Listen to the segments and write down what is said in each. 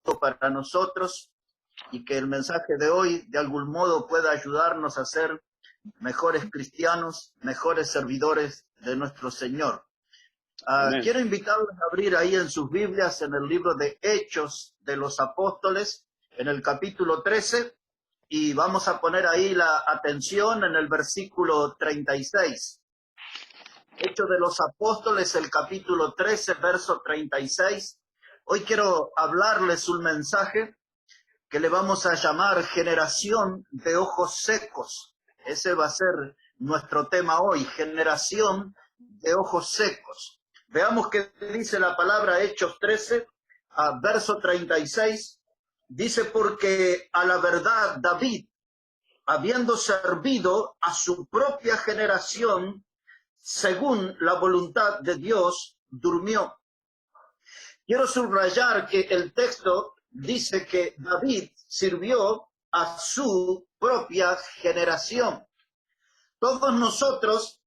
para nosotros y que el mensaje de hoy de algún modo pueda ayudarnos a ser mejores cristianos, mejores servidores de nuestro Señor. Quiero invitarlos a abrir ahí en sus Biblias, en el libro de Hechos de los Apóstoles, en el capítulo 13, y vamos a poner ahí la atención en el versículo 36. Hechos de los Apóstoles, el capítulo 13, verso 36. Hoy quiero hablarles un mensaje que le vamos a llamar generación de ojos secos. Ese va a ser nuestro tema hoy, generación de ojos secos. Veamos qué dice la palabra Hechos 13, verso 36. Dice, porque a la verdad David, habiendo servido a su propia generación, según la voluntad de Dios, durmió. Quiero subrayar que el texto dice que David sirvió a su propia generación. Todos nosotros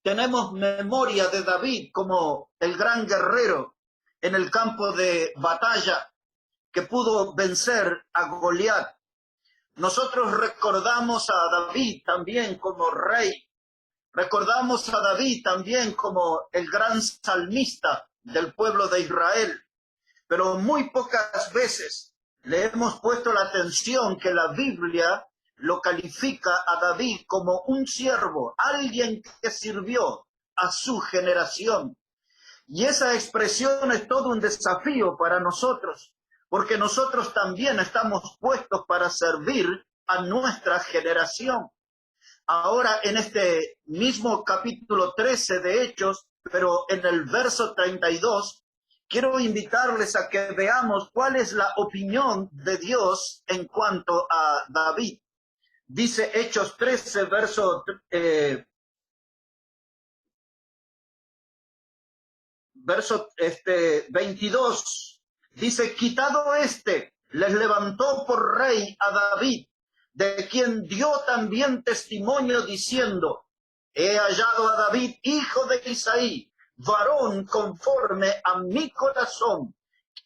tenemos memoria de David como el gran guerrero en el campo de batalla que pudo vencer a Goliat. Nosotros recordamos a David también como rey. Recordamos a David también como el gran salmista del pueblo de Israel. Pero muy pocas veces le hemos puesto la atención que la Biblia lo califica a David como un siervo, alguien que sirvió a su generación. Y esa expresión es todo un desafío para nosotros, porque nosotros también estamos puestos para servir a nuestra generación. Ahora en este mismo capítulo 13 de Hechos, pero en el verso 32, quiero invitarles a que veamos cuál es la opinión de Dios en cuanto a David. Dice Hechos 13, verso 22. Dice, quitado les levantó por rey a David, de quien dio también testimonio diciendo, he hallado a David, hijo de Isaí, varón conforme a mi corazón,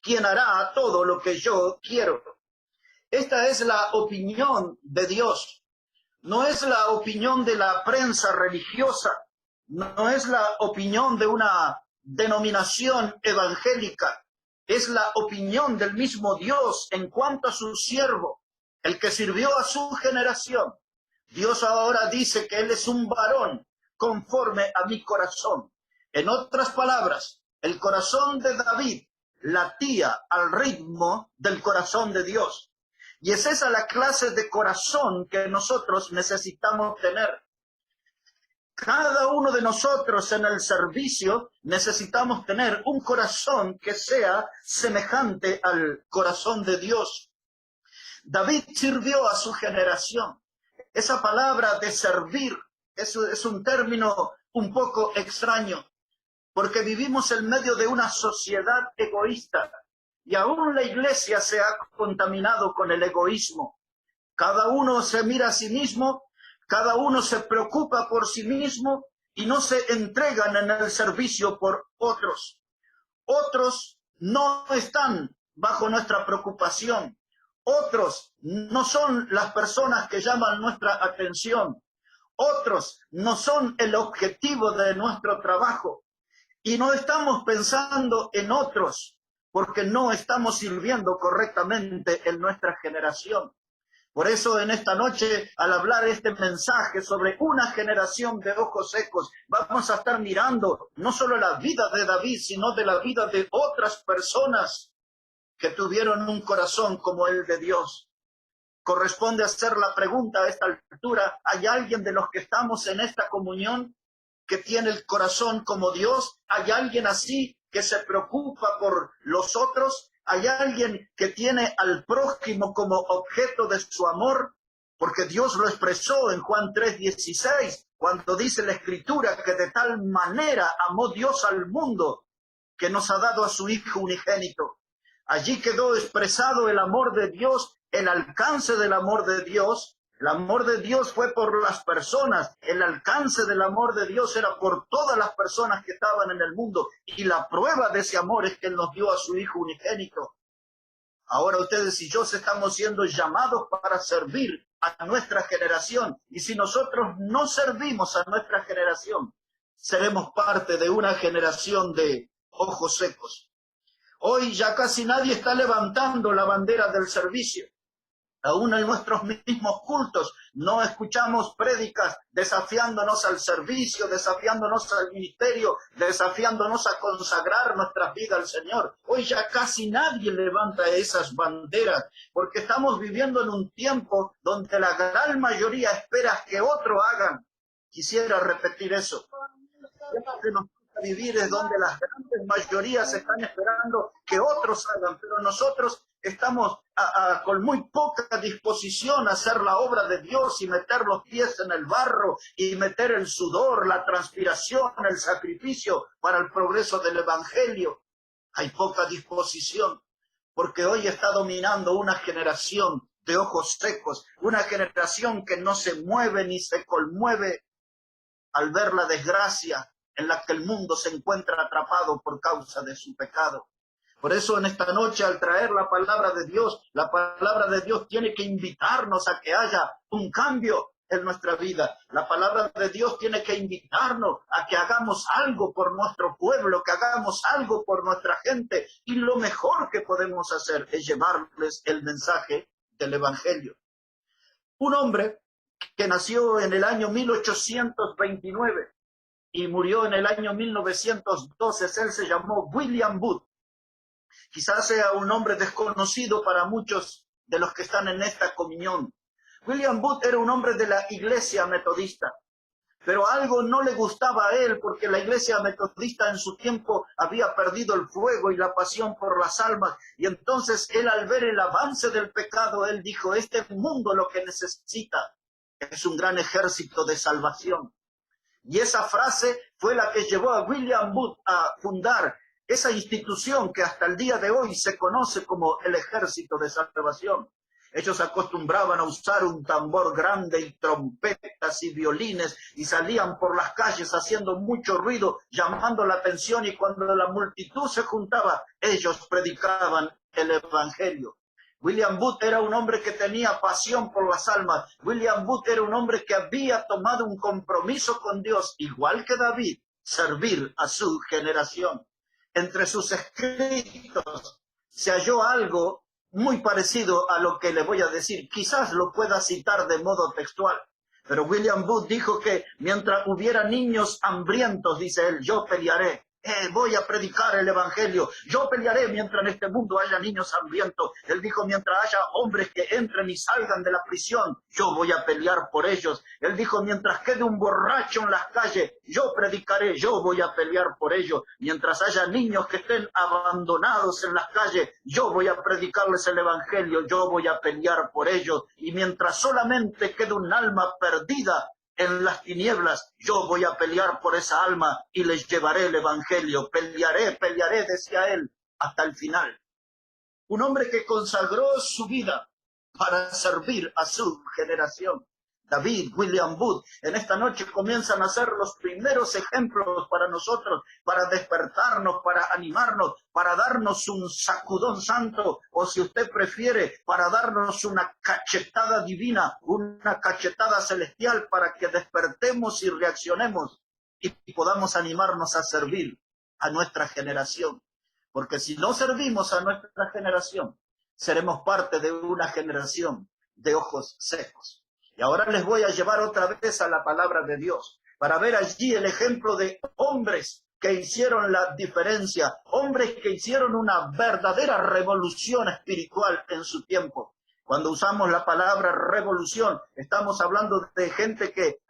quien hará todo lo que yo quiero. Esta es la opinión de Dios. No es la opinión de la prensa religiosa. No es la opinión de una denominación evangélica. Es la opinión del mismo Dios en cuanto a su siervo, el que sirvió a su generación. Dios ahora dice que él es un varón conforme a mi corazón. En otras palabras, el corazón de David latía al ritmo del corazón de Dios. Y es esa la clase de corazón que nosotros necesitamos tener. Cada uno de nosotros en el servicio necesitamos tener un corazón que sea semejante al corazón de Dios. David sirvió a su generación. Esa palabra de servir es un término un poco extraño, porque vivimos en medio de una sociedad egoísta y aún la iglesia se ha contaminado con el egoísmo. Cada uno se mira a sí mismo, cada uno se preocupa por sí mismo y no se entregan en el servicio por otros. Otros no están bajo nuestra preocupación. Otros no son las personas que llaman nuestra atención. Otros no son el objetivo de nuestro trabajo. Y no estamos pensando en otros porque no estamos sirviendo correctamente en nuestra generación. Por eso en esta noche, al hablar este mensaje sobre una generación de ojos secos, vamos a estar mirando no solo la vida de David, sino de la vida de otras personas que tuvieron un corazón como el de Dios. Corresponde hacer la pregunta a esta altura, ¿hay alguien de los que estamos en esta comunión que tiene el corazón como Dios? ¿Hay alguien así que se preocupa por los otros? ¿Hay alguien que tiene al prójimo como objeto de su amor? Porque Dios lo expresó en Juan 3:16, cuando dice la Escritura que de tal manera amó Dios al mundo que nos ha dado a su Hijo unigénito. Allí quedó expresado el amor de Dios, el alcance del amor de Dios. El amor de Dios fue por las personas, el alcance del amor de Dios era por todas las personas que estaban en el mundo, y la prueba de ese amor es que Él nos dio a su Hijo unigénito. Ahora ustedes y yo estamos siendo llamados para servir a nuestra generación. Y si nosotros no servimos a nuestra generación, seremos parte de una generación de ojos secos. Hoy ya casi nadie está levantando la bandera del servicio. Aún en nuestros mismos cultos no escuchamos prédicas desafiándonos al servicio, desafiándonos al ministerio, desafiándonos a consagrar nuestras vidas al Señor. Hoy ya casi nadie levanta esas banderas porque estamos viviendo en un tiempo donde la gran mayoría espera que otro hagan. Quisiera repetir eso. Lo que nos gusta vivir es donde las grandes mayorías están esperando que otros hagan, pero nosotros estamos con muy poca disposición a hacer la obra de Dios y meter los pies en el barro y meter el sudor, la transpiración, el sacrificio para el progreso del Evangelio. Hay poca disposición porque hoy está dominando una generación de ojos secos, una generación que no se mueve ni se conmueve al ver la desgracia en la que el mundo se encuentra atrapado por causa de su pecado. Por eso en esta noche, al traer la palabra de Dios tiene que invitarnos a que haya un cambio en nuestra vida. La palabra de Dios tiene que invitarnos a que hagamos algo por nuestro pueblo, que hagamos algo por nuestra gente. Y lo mejor que podemos hacer es llevarles el mensaje del Evangelio. Un hombre que nació en el año 1829 y murió en el año 1912, él se llamó William Booth. Quizás sea un nombre desconocido para muchos de los que están en esta comunión. William Booth era un hombre de la iglesia metodista, pero algo no le gustaba a él porque la iglesia metodista en su tiempo había perdido el fuego y la pasión por las almas. Y entonces él, al ver el avance del pecado, él dijo, este mundo lo que necesita es un gran ejército de salvación. Y esa frase fue la que llevó a William Booth a fundar esa institución que hasta el día de hoy se conoce como el Ejército de Salvación. Ellos acostumbraban a usar un tambor grande y trompetas y violines y salían por las calles haciendo mucho ruido, llamando la atención, y cuando la multitud se juntaba, ellos predicaban el Evangelio. William Booth era un hombre que tenía pasión por las almas. William Booth era un hombre que había tomado un compromiso con Dios, igual que David, servir a su generación. Entre sus escritos se halló algo muy parecido a lo que le voy a decir. Quizás lo pueda citar de modo textual, pero William Booth dijo que mientras hubiera niños hambrientos, dice él, yo pelearé. Voy a predicar el Evangelio. Yo pelearé mientras en este mundo haya niños hambrientos. Él dijo, mientras haya hombres que entren y salgan de la prisión, yo voy a pelear por ellos. Él dijo, mientras quede un borracho en las calles, yo predicaré, yo voy a pelear por ellos. Mientras haya niños que estén abandonados en las calles, yo voy a predicarles el Evangelio, yo voy a pelear por ellos. Y mientras solamente quede un alma perdida en las tinieblas, yo voy a pelear por esa alma y les llevaré el Evangelio. Pelearé, decía él, hasta el final. Un hombre que consagró su vida para servir a su generación. David, William Booth, en esta noche comienzan a ser los primeros ejemplos para nosotros, para despertarnos, para animarnos, para darnos un sacudón santo, o si usted prefiere, para darnos una cachetada divina, una cachetada celestial, para que despertemos y reaccionemos y podamos animarnos a servir a nuestra generación. Porque si no servimos a nuestra generación, seremos parte de una generación de ojos secos. Y ahora les voy a llevar otra vez a la palabra de Dios, para ver allí el ejemplo de hombres que hicieron la diferencia, hombres que hicieron una verdadera revolución espiritual en su tiempo. Cuando usamos la palabra revolución, estamos hablando de gente que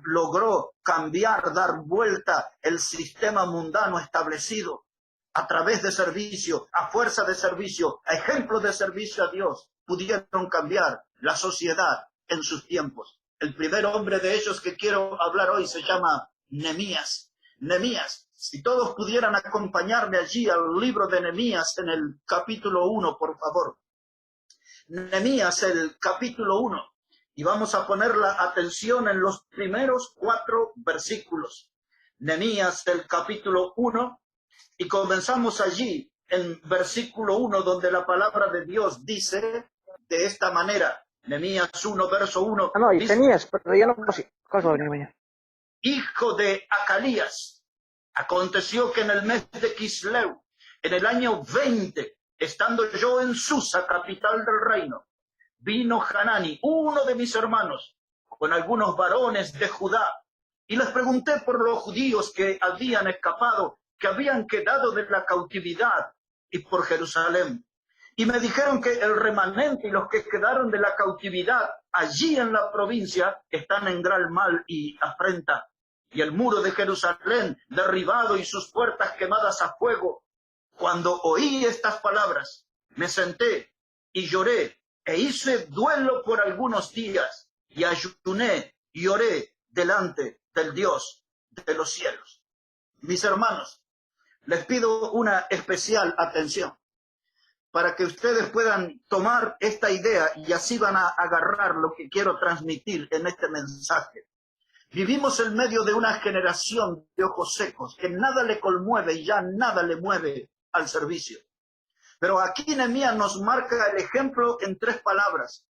logró cambiar, dar vuelta el sistema mundano establecido a través de servicio, a fuerza de servicio, a ejemplo de servicio a Dios, pudieron cambiar la sociedad en sus tiempos. El primer hombre de ellos que quiero hablar hoy se llama Nehemías. Nehemías, si todos pudieran acompañarme allí al libro de Nehemías en el capítulo 1, por favor. Nehemías, el capítulo 1. Y vamos a poner la atención en los primeros 4 versículos. Nehemías, el capítulo 1. Y comenzamos allí en versículo 1, donde la palabra de Dios dice de esta manera, Nehemías 1, verso 1, No, y dice, tenías, pero ya no casi. Cosa va a venir mañana. hijo de Acalías, aconteció que en el mes de Quisleu, en el año 20, estando yo en Susa, capital del reino, vino Hanani, uno de mis hermanos, con algunos varones de Judá, y les pregunté por los judíos que habían escapado, que habían quedado de la cautividad, y por Jerusalén. Y me dijeron que el remanente y los que quedaron de la cautividad allí en la provincia están en gran mal y afrenta. Y el muro de Jerusalén derribado y sus puertas quemadas a fuego. Cuando oí estas palabras, me senté y lloré e hice duelo por algunos días y ayuné y oré delante del Dios de los cielos. Mis hermanos, les pido una especial atención para que ustedes puedan tomar esta idea y así van a agarrar lo que quiero transmitir en este mensaje. Vivimos en medio de una generación de ojos secos que nada le conmueve y ya nada le mueve al servicio. Pero aquí Nehemías nos marca el ejemplo en tres palabras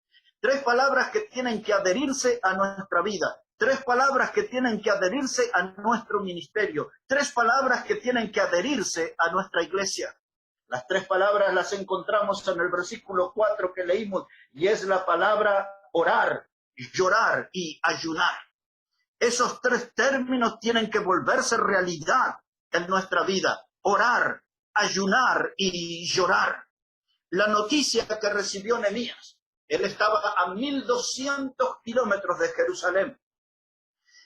que tienen que adherirse a nuestra vida, tres palabras que tienen que adherirse a nuestro ministerio, tres palabras que tienen que adherirse a nuestra iglesia. Las tres palabras las encontramos en el versículo 4 que leímos y es la palabra orar, llorar y ayunar. Esos tres términos tienen que volverse realidad en nuestra vida. Orar, ayunar y llorar. La noticia que recibió Nehemías, él estaba a 1200 kilómetros de Jerusalén.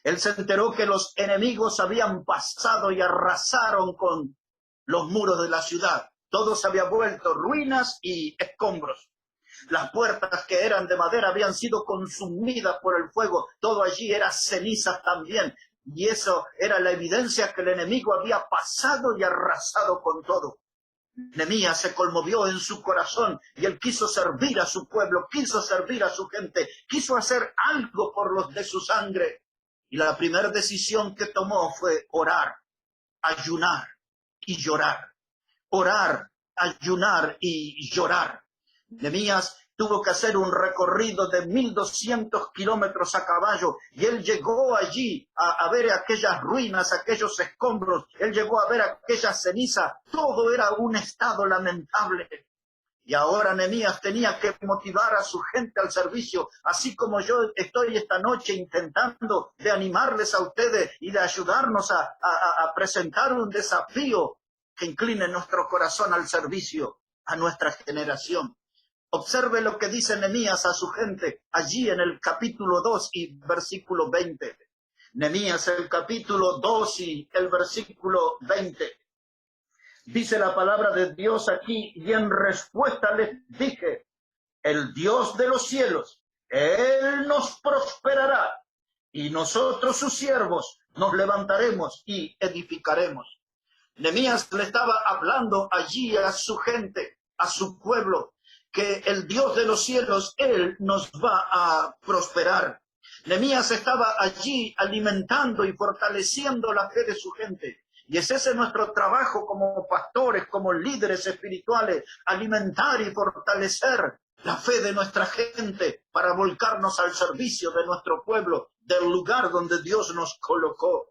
Él se enteró que los enemigos habían pasado y arrasaron con los muros de la ciudad. Todo se había vuelto ruinas y escombros. Las puertas que eran de madera habían sido consumidas por el fuego. Todo allí era cenizas también. Y eso era la evidencia que el enemigo había pasado y arrasado con todo. Nehemías se conmovió en su corazón y él quiso servir a su pueblo, quiso servir a su gente, quiso hacer algo por los de su sangre. Y la primera decisión que tomó fue orar, ayunar y llorar. Orar, ayunar y llorar. Nehemías tuvo que hacer un recorrido de 1200 kilómetros a caballo y él llegó allí a ver aquellas ruinas, aquellos escombros, él llegó a ver aquella ceniza, todo era un estado lamentable. Y ahora Nehemías tenía que motivar a su gente al servicio, así como yo estoy esta noche intentando de animarles a ustedes y de ayudarnos a presentar un desafío que incline nuestro corazón al servicio, a nuestra generación. Observe lo que dice Nehemías a su gente allí en el capítulo 2 y versículo 20. Nehemías, el capítulo 2 y el versículo 20. Dice la palabra de Dios aquí, y en respuesta les dije, el Dios de los cielos, Él nos prosperará, y nosotros sus siervos nos levantaremos y edificaremos. Nehemías le estaba hablando allí a su gente, a su pueblo, que el Dios de los cielos, Él nos va a prosperar. Nehemías estaba allí alimentando y fortaleciendo la fe de su gente. Y es ese nuestro trabajo como pastores, como líderes espirituales, alimentar y fortalecer la fe de nuestra gente para volcarnos al servicio de nuestro pueblo, del lugar donde Dios nos colocó.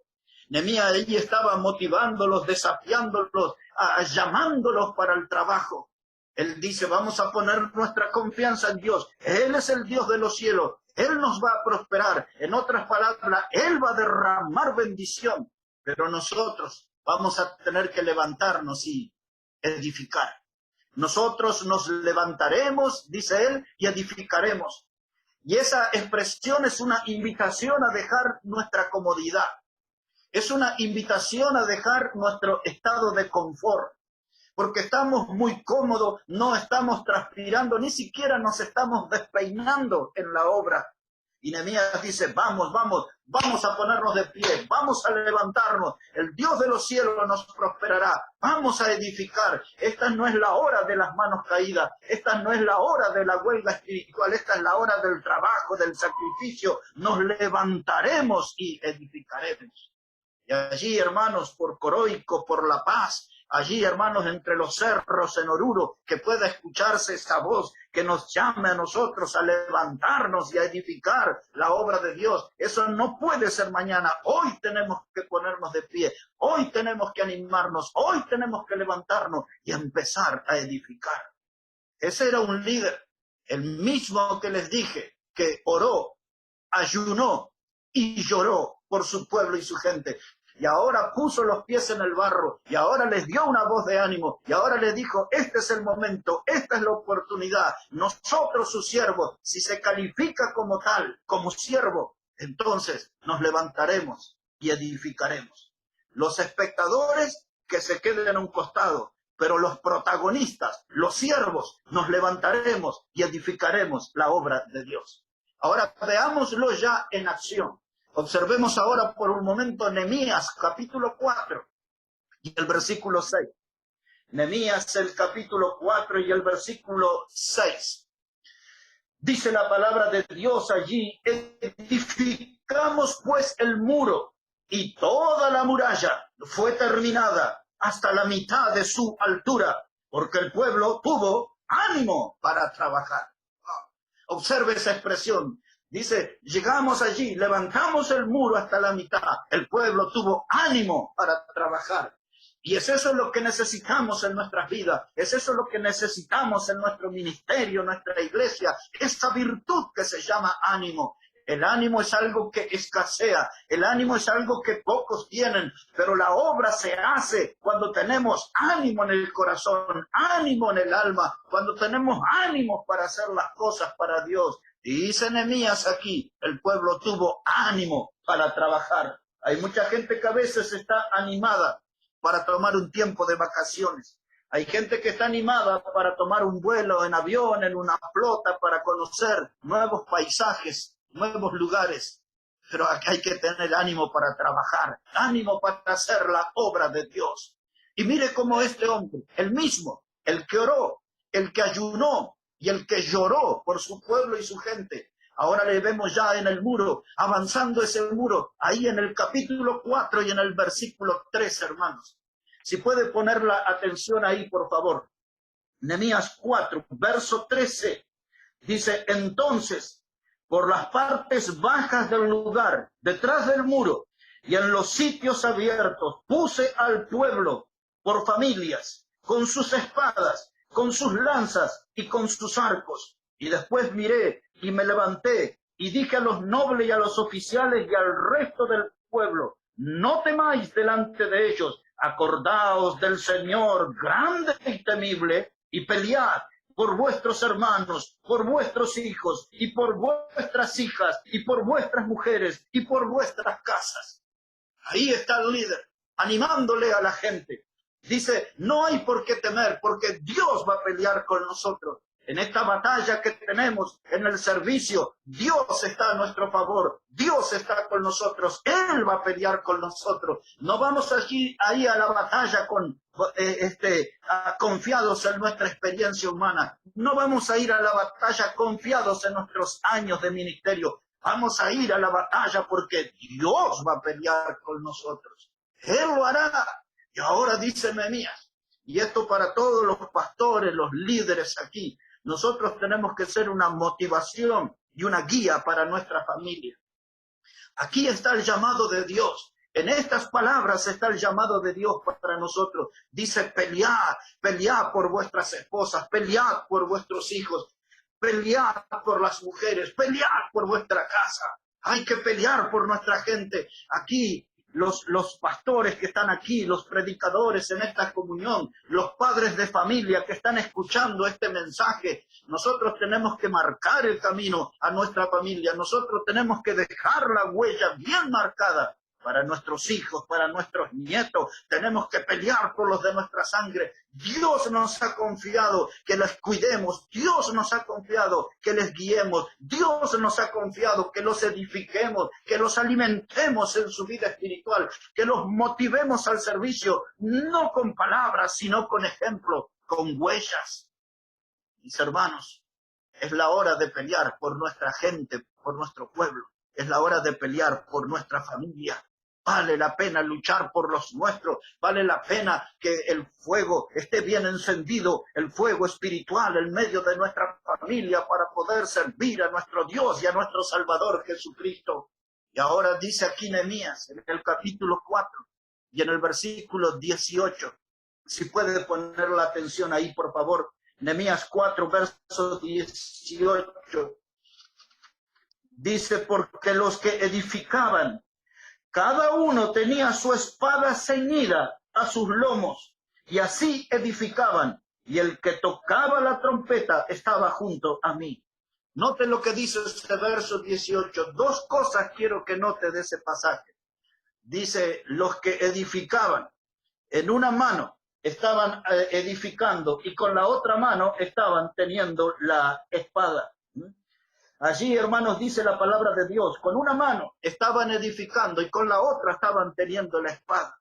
Nehemías allí estaba motivándolos, desafiándolos, llamándolos para el trabajo. Él dice, vamos a poner nuestra confianza en Dios. Él es el Dios de los cielos. Él nos va a prosperar. En otras palabras, Él va a derramar bendición. Pero nosotros vamos a tener que levantarnos y edificar. Nosotros nos levantaremos, dice Él, y edificaremos. Y esa expresión es una invitación a dejar nuestra comodidad. Es una invitación a dejar nuestro estado de confort, porque estamos muy cómodos, no estamos transpirando, ni siquiera nos estamos despeinando en la obra. Y Nehemías dice, vamos a ponernos de pie, vamos a levantarnos, el Dios de los cielos nos prosperará, vamos a edificar. Esta no es la hora de las manos caídas, esta no es la hora de la huelga espiritual, esta es la hora del trabajo, del sacrificio. Nos levantaremos y edificaremos. Y allí, hermanos, por Coroico, por La Paz, allí, hermanos, entre los cerros en Oruro, que pueda escucharse esa voz que nos llame a nosotros a levantarnos y a edificar la obra de Dios. Eso no puede ser mañana. Hoy tenemos que ponernos de pie. Hoy tenemos que animarnos. Hoy tenemos que levantarnos y empezar a edificar. Ese era un líder, el mismo que les dije, que oró, ayunó y lloró por su pueblo y su gente. Y ahora puso los pies en el barro, y ahora les dio una voz de ánimo, y ahora les dijo, este es el momento, esta es la oportunidad. Nosotros, sus siervos, si se califica como tal, como siervo, entonces nos levantaremos y edificaremos. Los espectadores que se queden a un costado, pero los protagonistas, los siervos, nos levantaremos y edificaremos la obra de Dios. Ahora veámoslo ya en acción. Observemos ahora por un momento Nehemías capítulo 4 y el versículo 6. Nehemías el capítulo 4 y el versículo 6. Dice la palabra de Dios allí, edificamos pues el muro y toda la muralla fue terminada hasta la mitad de su altura, porque el pueblo tuvo ánimo para trabajar. Observe esa expresión. Dice, llegamos allí, levantamos el muro hasta la mitad. El pueblo tuvo ánimo para trabajar. Y es eso lo que necesitamos en nuestras vidas. Es eso lo que necesitamos en nuestro ministerio, en nuestra iglesia. Esta virtud que se llama ánimo. El ánimo es algo que escasea. El ánimo es algo que pocos tienen. Pero la obra se hace cuando tenemos ánimo en el corazón, ánimo en el alma, cuando tenemos ánimo para hacer las cosas para Dios. Y dice Nehemías aquí, el pueblo tuvo ánimo para trabajar. Hay mucha gente que a veces está animada para tomar un tiempo de vacaciones. Hay gente que está animada para tomar un vuelo en avión, en una flota, para conocer nuevos paisajes, nuevos lugares. Pero aquí hay que tener ánimo para trabajar, ánimo para hacer la obra de Dios. Y mire cómo este hombre, el mismo, el que oró, el que ayunó y el que lloró por su pueblo y su gente, ahora le vemos ya en el muro, avanzando ese muro, ahí en el capítulo 4 y en el versículo 3, hermanos. Si puede poner la atención ahí, por favor. Nehemías 4, verso 13, dice, entonces, por las partes bajas del lugar, detrás del muro, y en los sitios abiertos, puse al pueblo por familias, con sus espadas, con sus lanzas y con sus arcos. Y después miré y me levanté y dije a los nobles y a los oficiales y al resto del pueblo, no temáis delante de ellos, acordaos del Señor grande y temible y pelead por vuestros hermanos, por vuestros hijos y por vuestras hijas y por vuestras mujeres y por vuestras casas. Ahí está el líder, animándole a la gente. Dice, no hay por qué temer, porque Dios va a pelear con nosotros. En esta batalla que tenemos, en el servicio, Dios está a nuestro favor. Dios está con nosotros. Él va a pelear con nosotros. No vamos ahí a la batalla confiados en nuestra experiencia humana. No vamos a ir a la batalla confiados en nuestros años de ministerio. Vamos a ir a la batalla porque Dios va a pelear con nosotros. Él lo hará. Y ahora dice Nehemías, y esto para todos los pastores, los líderes aquí, nosotros tenemos que ser una motivación y una guía para nuestra familia. Aquí está el llamado de Dios. En estas palabras está el llamado de Dios para nosotros. Dice, pelead por vuestras esposas, pelead por vuestros hijos, pelead por las mujeres, pelead por vuestra casa. Hay que pelear por nuestra gente. Aquí los pastores que están aquí, los predicadores en esta comunión, los padres de familia que están escuchando este mensaje, nosotros tenemos que marcar el camino a nuestra familia, nosotros tenemos que dejar la huella bien marcada para nuestros hijos, para nuestros nietos, tenemos que pelear por los de nuestra sangre. Dios nos ha confiado que les cuidemos, Dios nos ha confiado que les guiemos, Dios nos ha confiado que los edifiquemos, que los alimentemos en su vida espiritual, que los motivemos al servicio, no con palabras, sino con ejemplo, con huellas. Mis hermanos, es la hora de pelear por nuestra gente, por nuestro pueblo, es la hora de pelear por nuestra familia. Vale la pena luchar por los nuestros, vale la pena que el fuego esté bien encendido, el fuego espiritual en medio de nuestra familia para poder servir a nuestro Dios y a nuestro Salvador Jesucristo. Y ahora dice aquí Nehemías en el capítulo 4 y en el versículo 18. Si puede poner la atención ahí, por favor. Nehemías 4, verso 18. Dice, porque los que edificaban, cada uno tenía su espada ceñida a sus lomos, y así edificaban, y el que tocaba la trompeta estaba junto a mí. Note lo que dice este verso 18. Dos cosas quiero que note de ese pasaje. Dice, los que edificaban, en una mano estaban edificando y con la otra mano estaban teniendo la espada. Allí, hermanos, dice la palabra de Dios, con una mano estaban edificando y con la otra estaban teniendo la espada.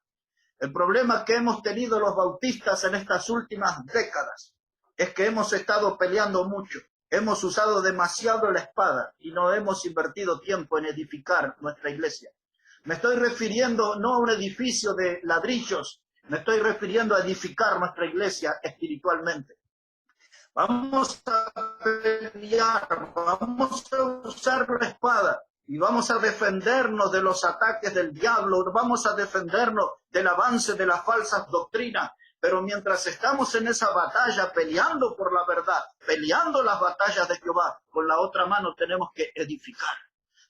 El problema que hemos tenido los bautistas en estas últimas décadas es que hemos estado peleando mucho, hemos usado demasiado la espada y no hemos invertido tiempo en edificar nuestra iglesia. Me estoy refiriendo no a un edificio de ladrillos, me estoy refiriendo a edificar nuestra iglesia espiritualmente. Vamos a pelear, vamos a usar la espada y vamos a defendernos de los ataques del diablo, vamos a defendernos del avance de las falsas doctrinas. Pero mientras estamos en esa batalla peleando por la verdad, peleando las batallas de Jehová, con la otra mano tenemos que edificar.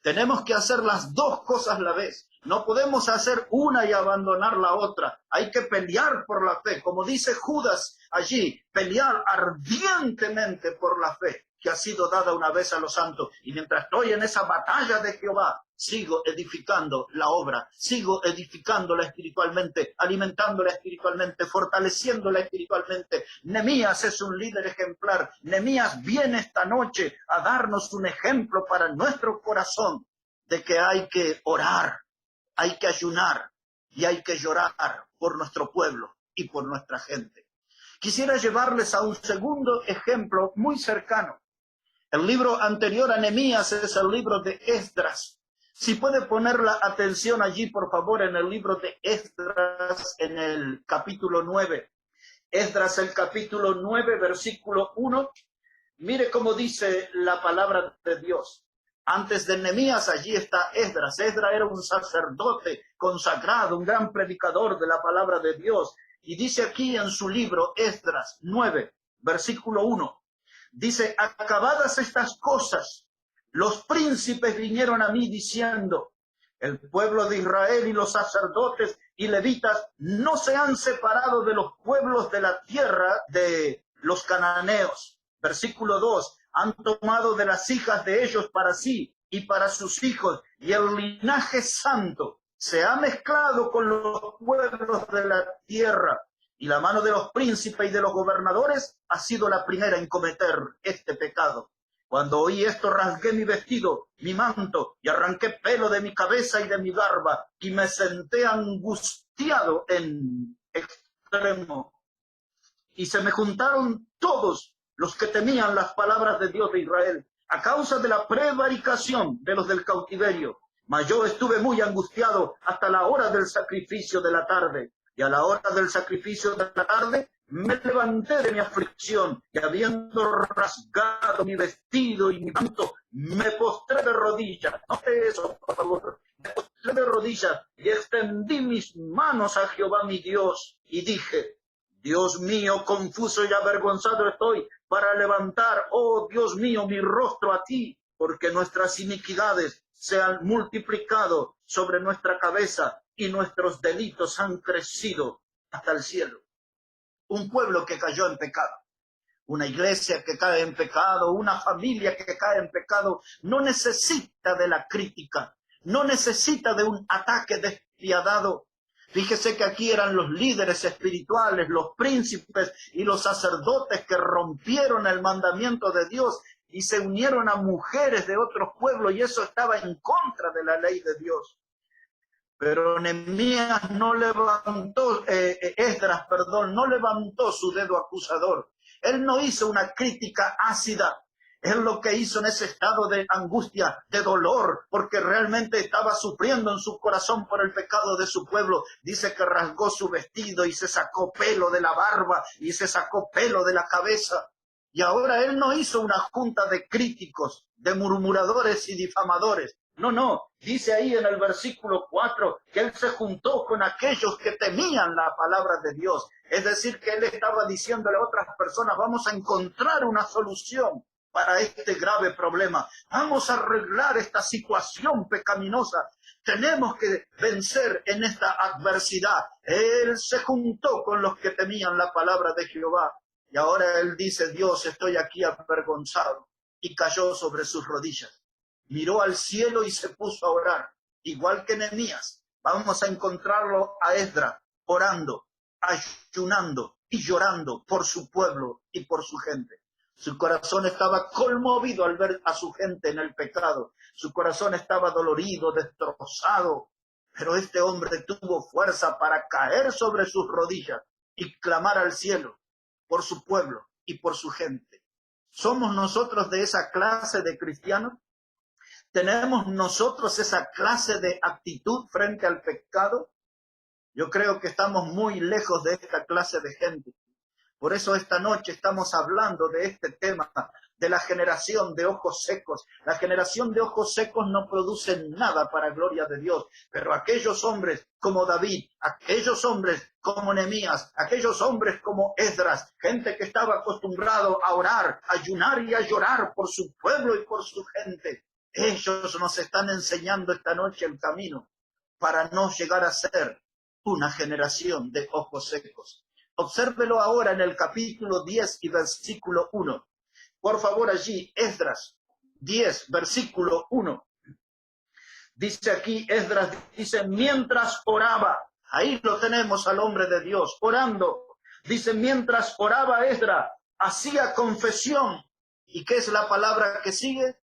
Tenemos que hacer las dos cosas a la vez. No podemos hacer una y abandonar la otra. Hay que pelear por la fe. Como dice Judas allí, pelear ardientemente por la fe que ha sido dada una vez a los santos. Y mientras estoy en esa batalla de Jehová, sigo edificando la obra, sigo edificándola espiritualmente, alimentándola espiritualmente, fortaleciéndola espiritualmente. Nehemías es un líder ejemplar. Nehemías viene esta noche a darnos un ejemplo para nuestro corazón de que hay que orar, hay que ayunar y hay que llorar por nuestro pueblo y por nuestra gente. Quisiera llevarles a un segundo ejemplo muy cercano. El libro anterior a Nehemías es el libro de Esdras. Si puede poner la atención allí, por favor, en el libro de Esdras, en el capítulo 9. Esdras, el capítulo 9, versículo 1. Mire cómo dice la palabra de Dios. Antes de Nehemías, allí está Esdras. Esdras era un sacerdote consagrado, un gran predicador de la palabra de Dios. Y dice aquí en su libro, Esdras 9, versículo 1. Dice, acabadas estas cosas, los príncipes vinieron a mí diciendo, el pueblo de Israel y los sacerdotes y levitas no se han separado de los pueblos de la tierra de los cananeos. Versículo 2, han tomado de las hijas de ellos para sí y para sus hijos, y el linaje santo se ha mezclado con los pueblos de la tierra. Y la mano de los príncipes y de los gobernadores ha sido la primera en cometer este pecado. Cuando oí esto, rasgué mi vestido, mi manto, y arranqué pelo de mi cabeza y de mi barba, y me senté angustiado en extremo. Y se me juntaron todos los que temían las palabras de Dios de Israel, a causa de la prevaricación de los del cautiverio. Mas yo estuve muy angustiado hasta la hora del sacrificio de la tarde. Y a la hora del sacrificio de la tarde me levanté de mi aflicción y habiendo rasgado mi vestido y mi manto, me postré de rodillas. Note eso, por favor. Me postré de rodillas y extendí mis manos a Jehová mi Dios y dije, Dios mío, confuso y avergonzado estoy para levantar, oh Dios mío, mi rostro a ti, porque nuestras iniquidades se han multiplicado sobre nuestra cabeza y nuestros delitos han crecido hasta el cielo. Un pueblo que cayó en pecado, una iglesia que cae en pecado, una familia que cae en pecado, no necesita de la crítica, no necesita de un ataque despiadado. Fíjese que aquí eran los líderes espirituales, los príncipes y los sacerdotes que rompieron el mandamiento de Dios y se unieron a mujeres de otros pueblos, y eso estaba en contra de la ley de Dios. Pero Nehemías no levantó, Esdras, no levantó su dedo acusador. Él no hizo una crítica ácida. Él lo que hizo en ese estado de angustia, de dolor, porque realmente estaba sufriendo en su corazón por el pecado de su pueblo, dice que rasgó su vestido y se sacó pelo de la barba y se sacó pelo de la cabeza. Y ahora él no hizo una junta de críticos, de murmuradores y difamadores. No, dice ahí en el versículo 4 que él se juntó con aquellos que temían la palabra de Dios. Es decir, que él estaba diciéndole a otras personas, vamos a encontrar una solución para este grave problema. Vamos a arreglar esta situación pecaminosa. Tenemos que vencer en esta adversidad. Él se juntó con los que temían la palabra de Jehová. Y ahora él dice, Dios, estoy aquí avergonzado. Y cayó sobre sus rodillas. Miró al cielo y se puso a orar. Igual que Nehemías. Vamos a encontrarlo a Esdras orando, ayunando y llorando por su pueblo y por su gente. Su corazón estaba conmovido al ver a su gente en el pecado. Su corazón estaba dolorido, destrozado. Pero este hombre tuvo fuerza para caer sobre sus rodillas y clamar al cielo por su pueblo y por su gente. ¿Somos nosotros de esa clase de cristianos? ¿Tenemos nosotros esa clase de actitud frente al pecado? Yo creo que estamos muy lejos de esta clase de gente. Por eso esta noche estamos hablando de este tema, de la generación de ojos secos. La generación de ojos secos no produce nada para gloria de Dios, pero aquellos hombres como David, aquellos hombres como Nehemías, aquellos hombres como Esdras, gente que estaba acostumbrado a orar, a ayunar y a llorar por su pueblo y por su gente, ellos nos están enseñando esta noche el camino para no llegar a ser una generación de ojos secos. Obsérvelo ahora en el capítulo 10 y versículo 1. Por favor, allí, Esdras 10, versículo 1. Dice aquí, Esdras dice, mientras oraba, ahí lo tenemos al hombre de Dios, orando. Dice, mientras oraba Esdras, hacía confesión. ¿Y qué es la palabra que sigue?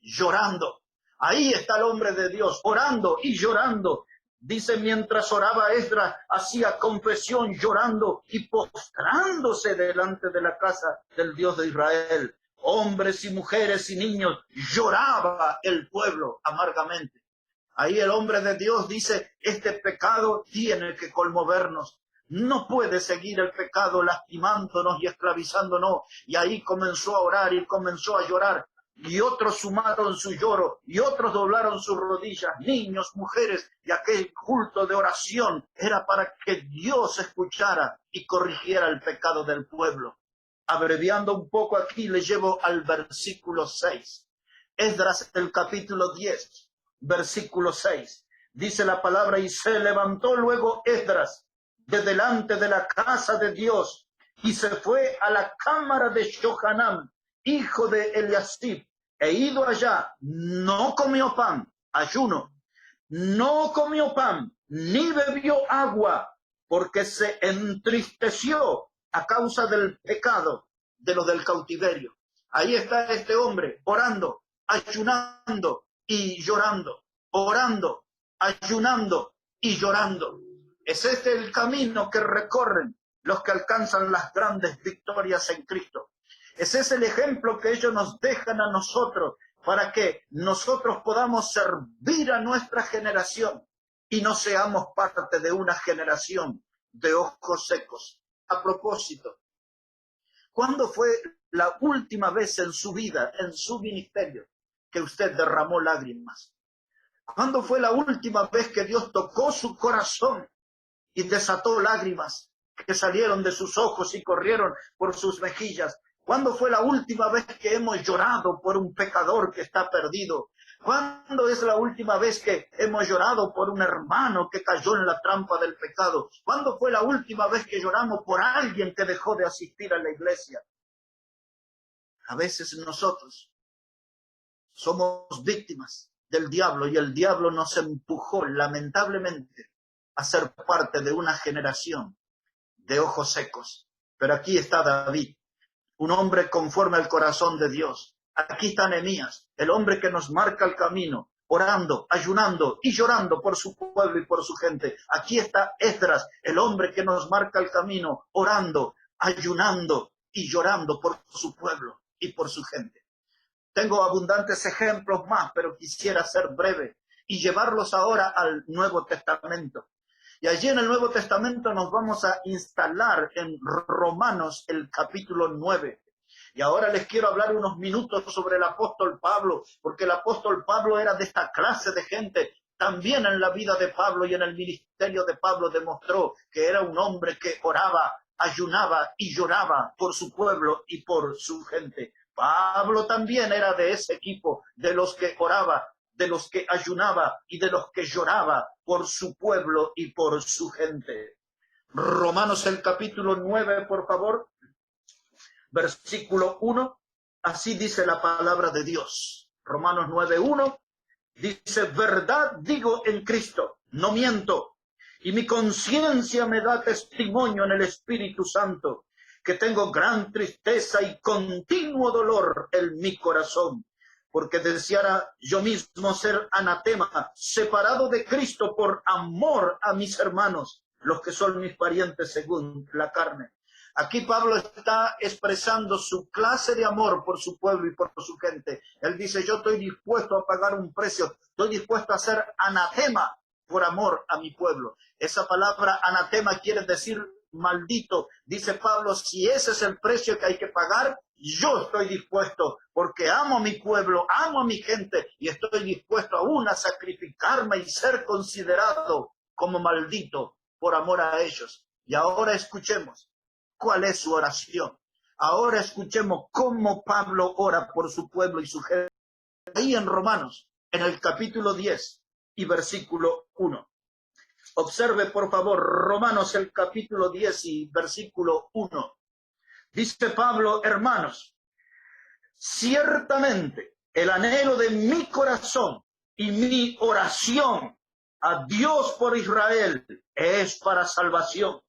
Llorando. Ahí está el hombre de Dios, orando y llorando. Dice, mientras oraba Esdras, hacía confesión llorando y postrándose delante de la casa del Dios de Israel. Hombres y mujeres y niños, lloraba el pueblo amargamente. Ahí el hombre de Dios dice, este pecado tiene que conmovernos. No puede seguir el pecado lastimándonos y esclavizándonos. Y ahí comenzó a orar y comenzó a llorar. Y otros sumaron su lloro, y otros doblaron sus rodillas, niños, mujeres, y aquel culto de oración era para que Dios escuchara y corrigiera el pecado del pueblo. Abreviando un poco aquí, le llevo al versículo 6. Esdras, el capítulo 10, versículo 6. Dice la palabra, y se levantó luego Esdras de delante de la casa de Dios, y se fue a la cámara de Johanán, hijo de Eliasib, e ido allá, no comió pan, ayuno, no comió pan, ni bebió agua, porque se entristeció a causa del pecado de lo del cautiverio. Ahí está este hombre orando, ayunando y llorando, orando, ayunando y llorando. Es este el camino que recorren los que alcanzan las grandes victorias en Cristo. Ese es el ejemplo que ellos nos dejan a nosotros para que nosotros podamos servir a nuestra generación y no seamos parte de una generación de ojos secos. A propósito, ¿cuándo fue la última vez en su vida, en su ministerio, que usted derramó lágrimas? ¿Cuándo fue la última vez que Dios tocó su corazón y desató lágrimas que salieron de sus ojos y corrieron por sus mejillas? ¿Cuándo fue la última vez que hemos llorado por un pecador que está perdido? ¿Cuándo es la última vez que hemos llorado por un hermano que cayó en la trampa del pecado? ¿Cuándo fue la última vez que lloramos por alguien que dejó de asistir a la iglesia? A veces nosotros somos víctimas del diablo y el diablo nos empujó lamentablemente a ser parte de una generación de ojos secos. Pero aquí está David, un hombre conforme al corazón de Dios. Aquí está Nehemías, el hombre que nos marca el camino, orando, ayunando y llorando por su pueblo y por su gente. Aquí está Esdras, el hombre que nos marca el camino, orando, ayunando y llorando por su pueblo y por su gente. Tengo abundantes ejemplos más, pero quisiera ser breve y llevarlos ahora al Nuevo Testamento. Y allí en el Nuevo Testamento nos vamos a instalar en Romanos, el capítulo 9. Y ahora les quiero hablar unos minutos sobre el apóstol Pablo, porque el apóstol Pablo era de esta clase de gente. También en la vida de Pablo y en el ministerio de Pablo demostró que era un hombre que oraba, ayunaba y lloraba por su pueblo y por su gente. Pablo también era de ese equipo, de los que oraba, de los que ayunaba y de los que lloraba por su pueblo y por su gente. Romanos el capítulo 9, por favor, versículo 1, así dice la palabra de Dios. Romanos 9:1 dice, verdad digo en Cristo, no miento, y mi conciencia me da testimonio en el Espíritu Santo, que tengo gran tristeza y continuo dolor en mi corazón, porque deseara yo mismo ser anatema, separado de Cristo por amor a mis hermanos, los que son mis parientes según la carne. Aquí Pablo está expresando su clase de amor por su pueblo y por su gente. Él dice, yo estoy dispuesto a pagar un precio, estoy dispuesto a ser anatema por amor a mi pueblo. Esa palabra anatema quiere decir maldito. Dice Pablo, si ese es el precio que hay que pagar, yo estoy dispuesto, porque amo a mi pueblo, amo a mi gente, y estoy dispuesto aún a sacrificarme y ser considerado como maldito por amor a ellos. Y ahora escuchemos cuál es su oración. Ahora escuchemos cómo Pablo ora por su pueblo y su gente. Ahí en Romanos, en el capítulo 10 y versículo 1. Observe, por favor, Romanos el capítulo 10 y versículo 1. Dice Pablo, hermanos, ciertamente el anhelo de mi corazón y mi oración a Dios por Israel es para salvación,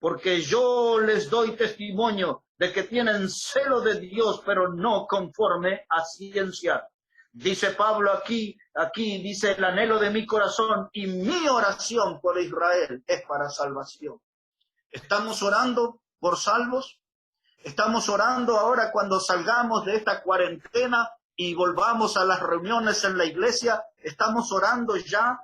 porque yo les doy testimonio de que tienen celo de Dios, pero no conforme a ciencia. Dice Pablo aquí dice el anhelo de mi corazón y mi oración por Israel es para salvación. ¿Estamos orando por salvos? ¿Estamos orando ahora cuando salgamos de esta cuarentena y volvamos a las reuniones en la iglesia? ¿Estamos orando ya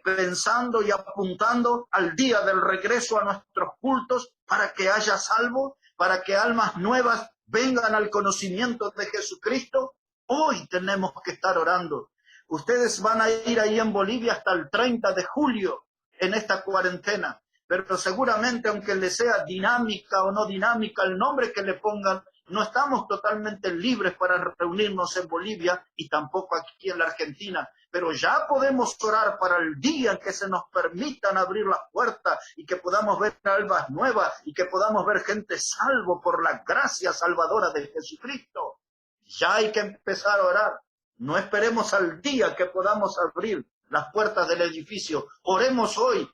pensando y apuntando al día del regreso a nuestros cultos para que haya salvo, para que almas nuevas vengan al conocimiento de Jesucristo? Hoy tenemos que estar orando. Ustedes van a ir ahí en Bolivia hasta el 30 de julio en esta cuarentena, pero seguramente, aunque le sea dinámica o no dinámica el nombre que le pongan, no estamos totalmente libres para reunirnos en Bolivia y tampoco aquí en la Argentina, pero ya podemos orar para el día en que se nos permitan abrir las puertas y que podamos ver almas nuevas y que podamos ver gente salvo por la gracia salvadora de Jesucristo. Ya hay que empezar a orar. No esperemos al día que podamos abrir las puertas del edificio. Oremos hoy,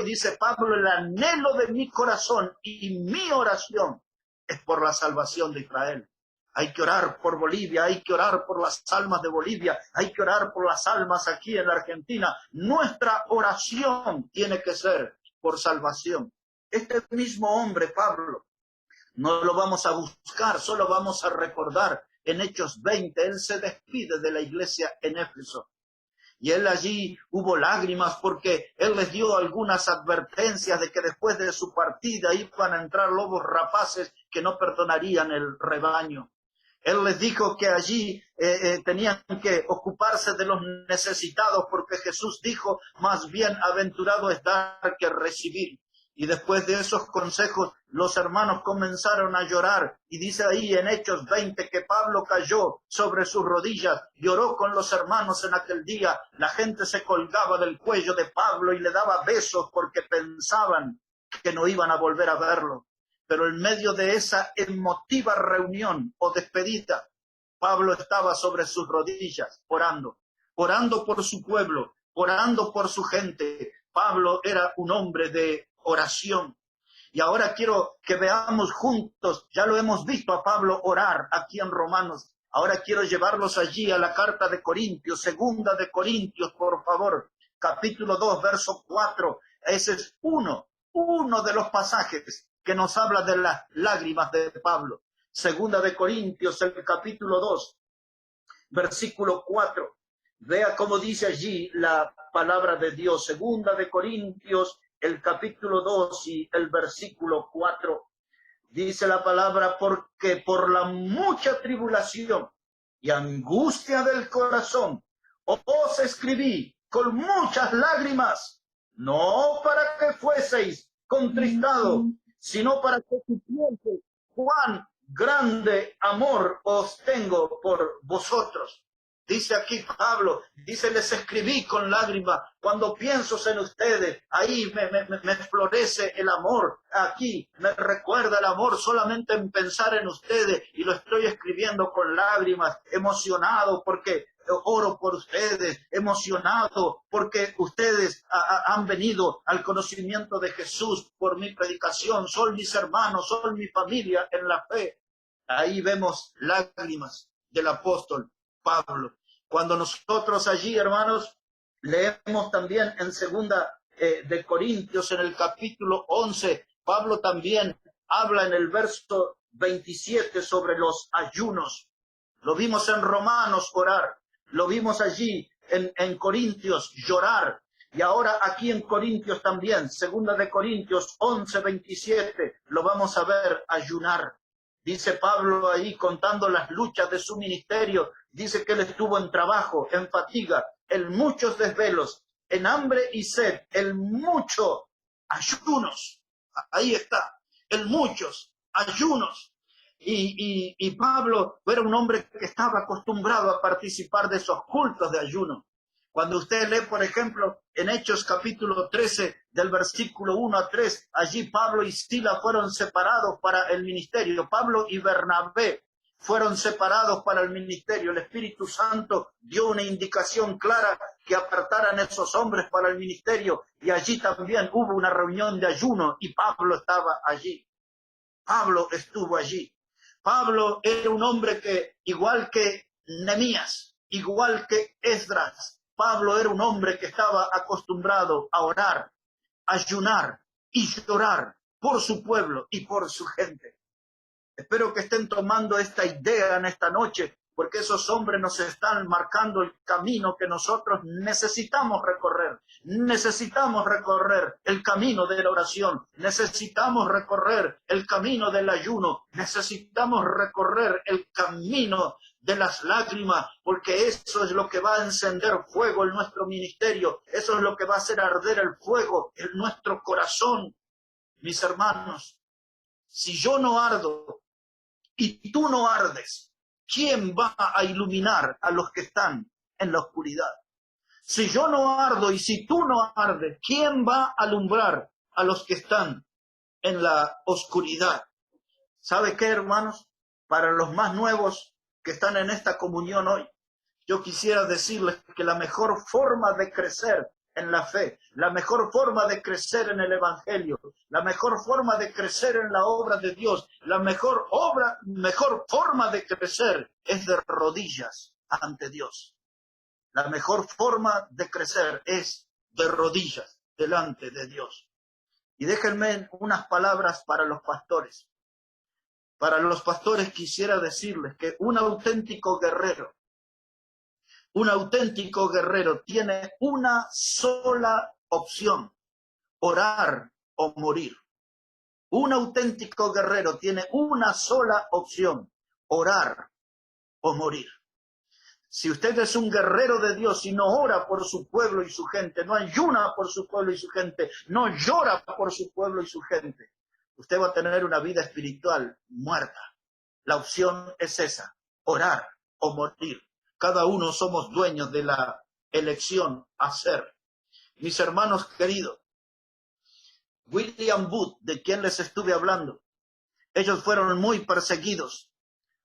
dice Pablo, el anhelo de mi corazón y mi oración es por la salvación de Israel. Hay que orar por Bolivia, hay que orar por las almas de Bolivia, hay que orar por las almas aquí en la Argentina. Nuestra oración tiene que ser por salvación. Este mismo hombre, Pablo, no lo vamos a buscar, solo vamos a recordar en Hechos 20, él se despide de la iglesia en Éfeso. Y él allí hubo lágrimas porque él les dio algunas advertencias de que después de su partida iban a entrar lobos rapaces que no perdonarían el rebaño. Él les dijo que allí tenían que ocuparse de los necesitados porque Jesús dijo, más bien aventurado es dar que recibir. Y después de esos consejos, los hermanos comenzaron a llorar. Y dice ahí en Hechos 20 que Pablo cayó sobre sus rodillas, lloró con los hermanos en aquel día. La gente se colgaba del cuello de Pablo y le daba besos porque pensaban que no iban a volver a verlo. Pero en medio de esa emotiva reunión o despedida, Pablo estaba sobre sus rodillas orando por su pueblo, orando por su gente. Pablo era un hombre de oración. Y ahora quiero que veamos juntos, ya lo hemos visto a Pablo orar aquí en Romanos, ahora quiero llevarlos allí a la carta de Corintios, segunda de Corintios, por favor, capítulo 2, verso 4, ese es uno de los pasajes que nos habla de las lágrimas de Pablo. Segunda de Corintios, el capítulo 2, versículo 4. Vea cómo dice allí la palabra de Dios. Segunda de Corintios, el capítulo 2 y el versículo 4. Dice la palabra, porque por la mucha tribulación y angustia del corazón os escribí con muchas lágrimas, no para que fueseis contristados, sino para que supieseis cuán grande amor os tengo por vosotros. Dice aquí Pablo, dice, les escribí con lágrimas. Cuando pienso en ustedes, ahí me florece el amor. Aquí me recuerda el amor solamente en pensar en ustedes. Y lo estoy escribiendo con lágrimas, emocionado porque oro por ustedes, emocionado porque ustedes han venido al conocimiento de Jesús por mi predicación. Son mis hermanos, son mi familia en la fe. Ahí vemos lágrimas del apóstol Pablo. Cuando nosotros allí, hermanos, leemos también en segunda de Corintios, en el capítulo 11, Pablo también habla en el verso 27 sobre los ayunos. Lo vimos en Romanos orar, lo vimos allí en Corintios llorar, y ahora aquí en Corintios también, segunda de Corintios 11, 27, lo vamos a ver ayunar. Dice Pablo ahí contando las luchas de su ministerio, dice que él estuvo en trabajo, en fatiga, en muchos desvelos, en hambre y sed, en muchos ayunos. Ahí está, en muchos ayunos. Y Pablo era un hombre que estaba acostumbrado a participar de esos cultos de ayuno. Cuando usted lee, por ejemplo, en Hechos capítulo 13, del versículo 1 a 3, allí Pablo y Sila fueron separados para el ministerio. Pablo y Bernabé fueron separados para el ministerio. El Espíritu Santo dio una indicación clara que apartaran esos hombres para el ministerio. Y allí también hubo una reunión de ayuno y Pablo estaba allí. Pablo estuvo allí. Pablo era un hombre que, igual que Nehemías, igual que Esdras, Pablo era un hombre que estaba acostumbrado a orar, ayunar y llorar por su pueblo y por su gente. Espero que estén tomando esta idea en esta noche, porque esos hombres nos están marcando el camino que nosotros necesitamos recorrer. Necesitamos recorrer el camino de la oración, necesitamos recorrer el camino del ayuno, necesitamos recorrer el camino de las lágrimas, porque eso es lo que va a encender fuego en nuestro ministerio, eso es lo que va a hacer arder el fuego en nuestro corazón. Mis hermanos, si yo no ardo y tú no ardes, ¿quién va a iluminar a los que están en la oscuridad? Si yo no ardo y si tú no ardes, ¿quién va a alumbrar a los que están en la oscuridad? ¿Sabe qué, hermanos? Para los más nuevos que están en esta comunión hoy, yo quisiera decirles que la mejor forma de crecer en la fe, la mejor forma de crecer en el Evangelio, la mejor forma de crecer en la obra de Dios, la mejor forma de crecer es de rodillas ante Dios. La mejor forma de crecer es de rodillas delante de Dios. Y déjenme unas palabras para los pastores. Para los pastores quisiera decirles que un auténtico guerrero tiene una sola opción: orar o morir. Un auténtico guerrero tiene una sola opción: orar o morir. Si usted es un guerrero de Dios y no ora por su pueblo y su gente, no ayuna por su pueblo y su gente, no llora por su pueblo y su gente, usted va a tener una vida espiritual muerta. La opción es esa: orar o morir. Cada uno somos dueños de la elección a hacer. Mis hermanos queridos, William Booth, de quien les estuve hablando, ellos fueron muy perseguidos.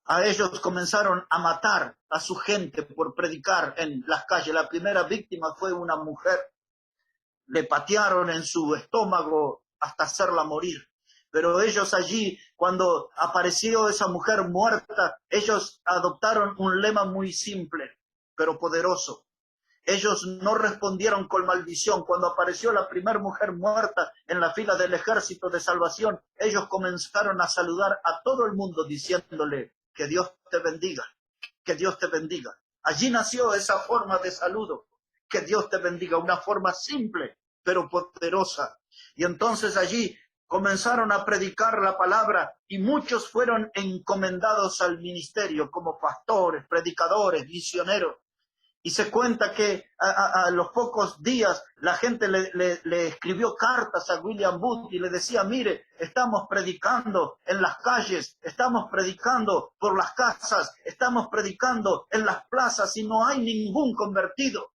A ellos comenzaron a matar a su gente por predicar en las calles. La primera víctima fue una mujer. Le patearon en su estómago hasta hacerla morir. Pero ellos allí, cuando apareció esa mujer muerta, ellos adoptaron un lema muy simple, pero poderoso. Ellos no respondieron con maldición. Cuando apareció la primera mujer muerta en la fila del ejército de salvación, ellos comenzaron a saludar a todo el mundo diciéndole: que Dios te bendiga, que Dios te bendiga. Allí nació esa forma de saludo. Que Dios te bendiga, una forma simple, pero poderosa. Y entonces allí comenzaron a predicar la palabra y muchos fueron encomendados al ministerio como pastores, predicadores, misioneros. Y se cuenta que a los pocos días la gente le escribió cartas a William Booth y le decía, mire, estamos predicando en las calles, estamos predicando por las casas, estamos predicando en las plazas y no hay ningún convertido.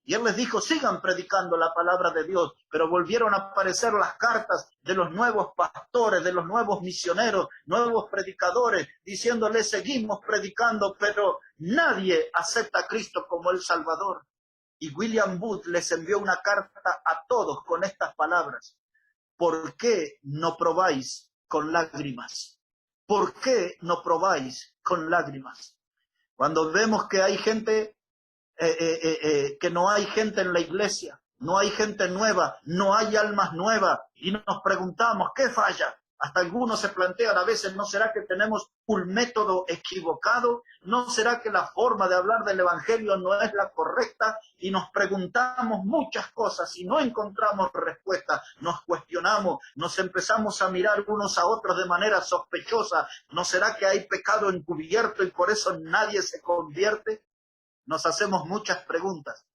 Y él les dijo, sigan predicando la palabra de Dios, pero volvieron a aparecer las cartas de los nuevos pastores, de los nuevos misioneros, nuevos predicadores, diciéndoles, seguimos predicando, pero nadie acepta a Cristo como el Salvador. Y William Booth les envió una carta a todos con estas palabras. ¿Por qué no probáis con lágrimas? ¿Por qué no probáis con lágrimas? Cuando vemos que hay gente que no hay gente en la iglesia, no hay gente nueva, no hay almas nuevas, y nos preguntamos, ¿qué falla? Hasta algunos se plantean a veces, ¿no será que tenemos un método equivocado? ¿No será que la forma de hablar del evangelio no es la correcta? Y nos preguntamos muchas cosas y no encontramos respuesta, nos cuestionamos, nos empezamos a mirar unos a otros de manera sospechosa. ¿No será que hay pecado encubierto y por eso nadie se convierte? Nos hacemos muchas preguntas,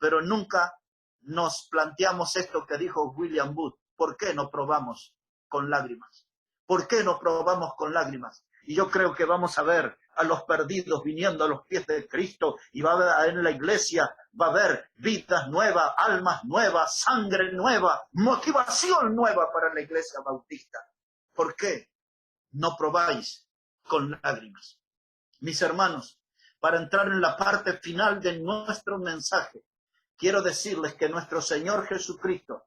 pero nunca nos planteamos esto que dijo William Booth. ¿Por qué no probamos con lágrimas? ¿Por qué no probamos con lágrimas? Y yo creo que vamos a ver a los perdidos viniendo a los pies de Cristo y va a haber en la iglesia, va a haber vidas nuevas, almas nuevas, sangre nueva, motivación nueva para la iglesia bautista. ¿Por qué no probáis con lágrimas? Mis hermanos, para entrar en la parte final de nuestro mensaje, quiero decirles que nuestro Señor Jesucristo,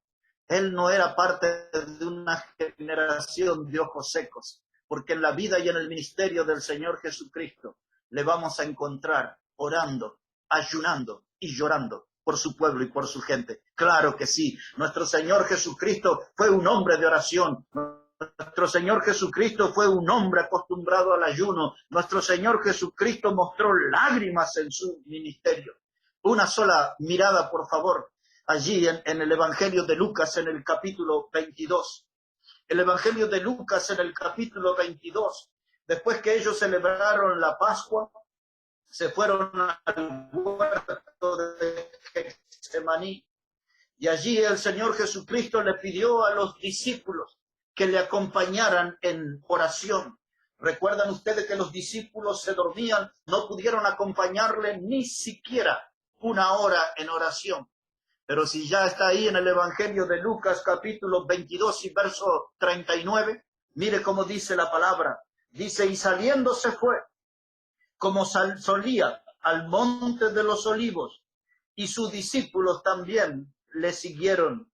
Él no era parte de una generación de ojos secos, porque en la vida y en el ministerio del Señor Jesucristo le vamos a encontrar orando, ayunando y llorando por su pueblo y por su gente. Claro que sí, nuestro Señor Jesucristo fue un hombre de oración. Nuestro Señor Jesucristo fue un hombre acostumbrado al ayuno. Nuestro Señor Jesucristo mostró lágrimas en su ministerio. Una sola mirada, por favor, allí en el Evangelio de Lucas, en el capítulo 22. El Evangelio de Lucas, en el capítulo 22. Después que ellos celebraron la Pascua, se fueron al huerto de Getsemaní. Y allí el Señor Jesucristo le pidió a los discípulos que le acompañaran en oración. Recuerdan ustedes que los discípulos se dormían, no pudieron acompañarle ni siquiera una hora en oración. Pero si ya está ahí en el Evangelio de Lucas, capítulo 22 y verso 39, mire cómo dice la palabra. Dice, y saliendo se fue, como solía, al monte de los olivos, y sus discípulos también le siguieron.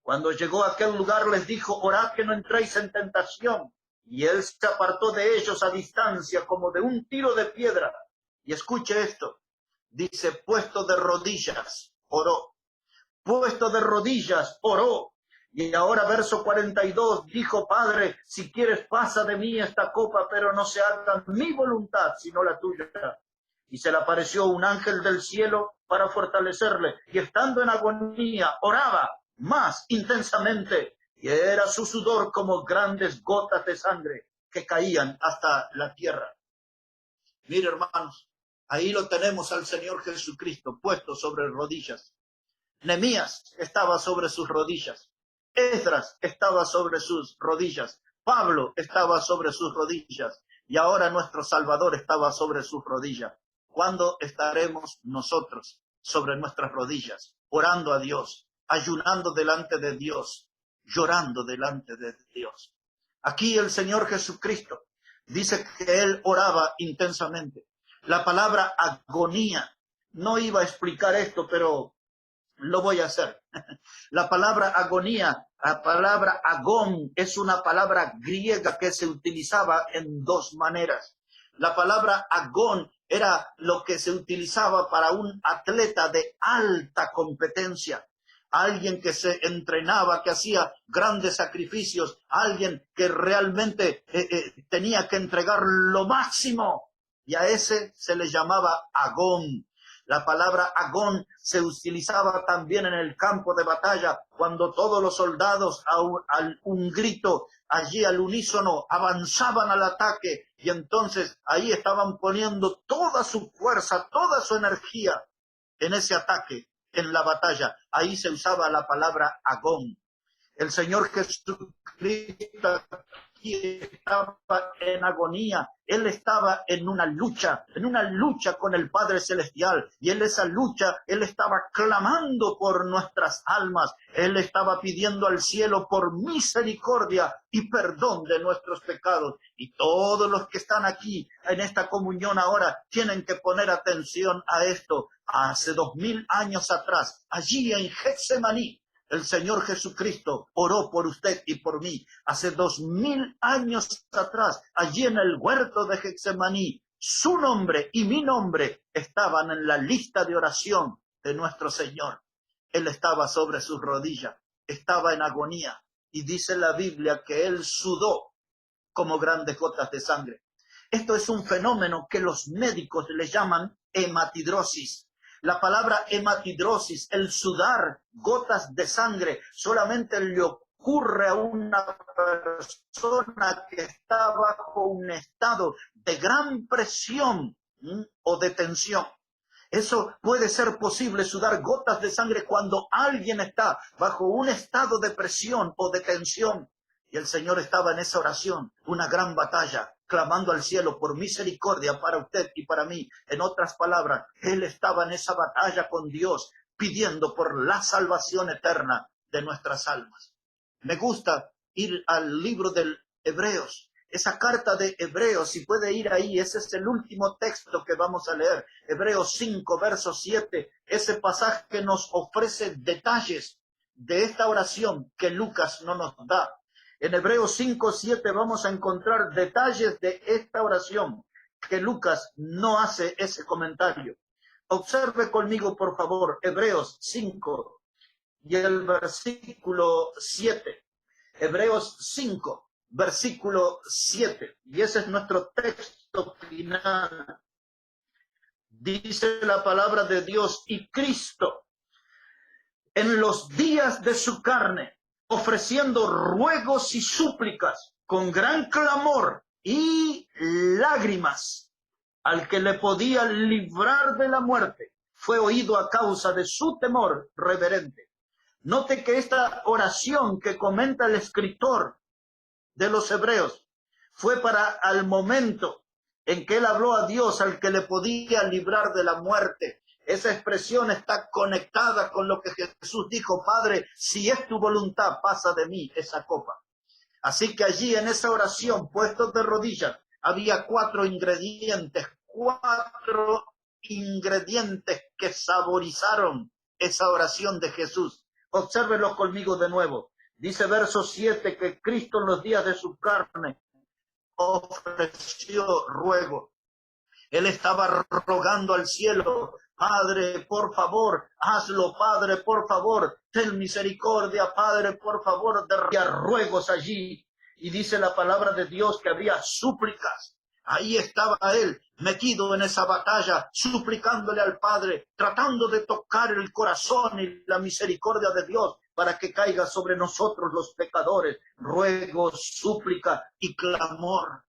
Cuando llegó a aquel lugar les dijo, orad que no entréis en tentación. Y él se apartó de ellos a distancia como de un tiro de piedra. Y escuche esto, dice, puesto de rodillas, oró. Puesto de rodillas, oró. Y ahora verso 42, dijo, Padre, si quieres pasa de mí esta copa, pero no se haga mi voluntad, sino la tuya. Y se le apareció un ángel del cielo para fortalecerle. Y estando en agonía, oraba más intensamente, y era su sudor como grandes gotas de sangre que caían hasta la tierra. Mire, hermanos, ahí lo tenemos al Señor Jesucristo puesto sobre rodillas. Nehemías estaba sobre sus rodillas. Esdras estaba sobre sus rodillas. Pablo estaba sobre sus rodillas. Y ahora nuestro Salvador estaba sobre sus rodillas. ¿Cuándo estaremos nosotros sobre nuestras rodillas, orando a Dios, ayunando delante de Dios, llorando delante de Dios? Aquí el Señor Jesucristo dice que Él oraba intensamente. La palabra agonía, no iba a explicar esto, pero lo voy a hacer. La palabra agonía, la palabra agón, es una palabra griega que se utilizaba en dos maneras. La palabra agón era lo que se utilizaba para un atleta de alta competencia, alguien que se entrenaba, que hacía grandes sacrificios, alguien que realmente tenía que entregar lo máximo. y a ese se le llamaba Agón. La palabra Agón se utilizaba también en el campo de batalla, cuando todos los soldados a un grito, allí al unísono, avanzaban al ataque, y entonces ahí estaban poniendo toda su fuerza, toda su energía en ese ataque, en la batalla. Ahí se usaba la palabra Agón. El Señor Jesucristo aquí estaba en agonía. Él estaba en una lucha con el Padre Celestial. Y en esa lucha, Él estaba clamando por nuestras almas. Él estaba pidiendo al cielo por misericordia y perdón de nuestros pecados. Y todos los que están aquí en esta comunión ahora tienen que poner atención a esto. Hace 2000 años atrás, allí en Getsemaní, el Señor Jesucristo oró por usted y por mí. Hace 2000 años atrás, allí en el huerto de Getsemaní, su nombre y mi nombre estaban en la lista de oración de nuestro Señor. Él estaba sobre sus rodillas, estaba en agonía, y dice la Biblia que él sudó como grandes gotas de sangre. Esto es un fenómeno que los médicos le llaman hematidrosis. La palabra hematidrosis, el sudar gotas de sangre, solamente le ocurre a una persona que está bajo un estado de gran presión o de tensión. Eso puede ser posible, sudar gotas de sangre, cuando alguien está bajo un estado de presión o de tensión. Y el Señor estaba en esa oración, una gran batalla, clamando al cielo por misericordia para usted y para mí. En otras palabras, Él estaba en esa batalla con Dios, pidiendo por la salvación eterna de nuestras almas. Me gusta ir al libro del Hebreos, esa carta de Hebreos, si puede ir ahí, ese es el último texto que vamos a leer. Hebreos 5, verso 7, ese pasaje nos ofrece detalles de esta oración que Lucas no nos da. En Hebreos 5, 7 vamos a encontrar detalles de esta oración que Lucas no hace ese comentario. Observe conmigo, por favor, Hebreos 5 y el versículo 7. Hebreos 5, versículo 7. Y ese es nuestro texto final. Dice la palabra de Dios: y Cristo, en los días de su carne, ofreciendo ruegos y súplicas con gran clamor y lágrimas al que le podía librar de la muerte, fue oído a causa de su temor reverente. Note que esta oración que comenta el escritor de los Hebreos fue para al momento en que él habló a Dios, al que le podía librar de la muerte. Esa expresión está conectada con lo que Jesús dijo: Padre, si es tu voluntad, pasa de mí esa copa. Así que allí en esa oración, puestos de rodillas, había cuatro ingredientes que saborizaron esa oración de Jesús. Obsérvenlo conmigo de nuevo. Dice verso 7 que Cristo en los días de su carne ofreció ruego. Él estaba rogando al cielo: Padre, por favor, hazlo, Padre, por favor, ten misericordia, Padre, por favor. Había ruegos allí, y dice la palabra de Dios que había súplicas. Ahí estaba él, metido en esa batalla, suplicándole al Padre, tratando de tocar el corazón y la misericordia de Dios para que caiga sobre nosotros los pecadores. Ruegos, súplica y clamor.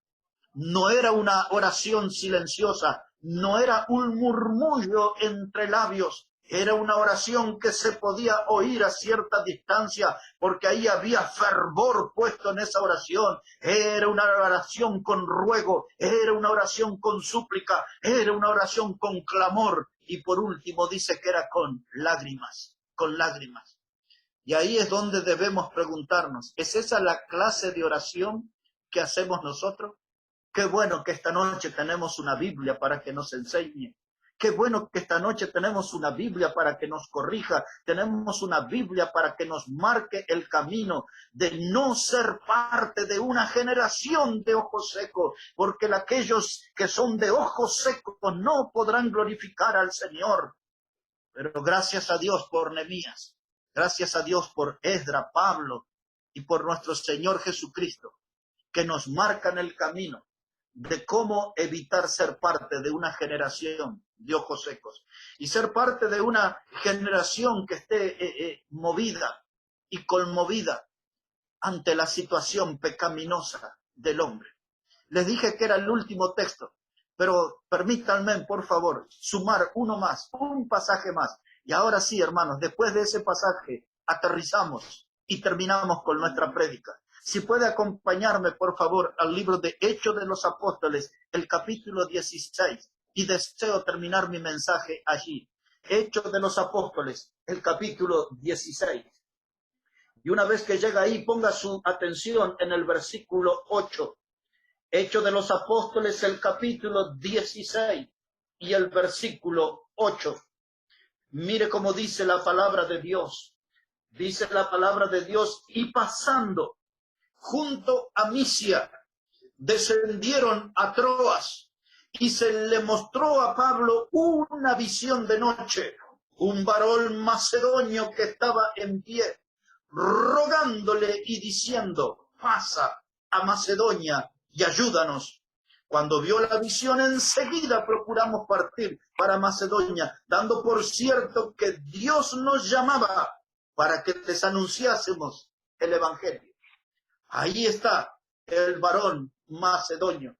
No era una oración silenciosa, no era un murmullo entre labios, era una oración que se podía oír a cierta distancia, porque ahí había fervor puesto en esa oración. Era una oración con ruego, era una oración con súplica, era una oración con clamor, y por último dice que era con lágrimas, con lágrimas. Y ahí es donde debemos preguntarnos: ¿es esa la clase de oración que hacemos nosotros? Qué bueno que esta noche tenemos una Biblia para que nos enseñe. Qué bueno que esta noche tenemos una Biblia para que nos corrija. Tenemos una Biblia para que nos marque el camino de no ser parte de una generación de ojos secos, porque aquellos que son de ojos secos no podrán glorificar al Señor. Pero gracias a Dios por Nehemías, gracias a Dios por Esdras, Pablo y por nuestro Señor Jesucristo, que nos marcan el camino de cómo evitar ser parte de una generación de ojos secos y ser parte de una generación que esté movida y conmovida ante la situación pecaminosa del hombre. Les dije que era el último texto, pero permítanme, por favor, sumar uno más, un pasaje más. Y ahora sí, hermanos, después de ese pasaje, aterrizamos y terminamos con nuestra prédica. Si puede acompañarme, por favor, al libro de Hechos de los Apóstoles, el capítulo 16, y deseo terminar mi mensaje allí. Hechos de los Apóstoles, el capítulo 16. Y una vez que llega ahí, ponga su atención en el versículo 8. Hechos de los Apóstoles, el capítulo 16 y el versículo 8. Mire cómo dice la palabra de Dios. Dice la palabra de Dios, y pasando junto a Misia, descendieron a Troas, y se le mostró a Pablo una visión de noche, un varón macedonio que estaba en pie, rogándole y diciendo, pasa a Macedonia y ayúdanos. Cuando vio la visión, enseguida procuramos partir para Macedonia, dando por cierto que Dios nos llamaba para que les anunciásemos el Evangelio. Ahí está el varón macedonio.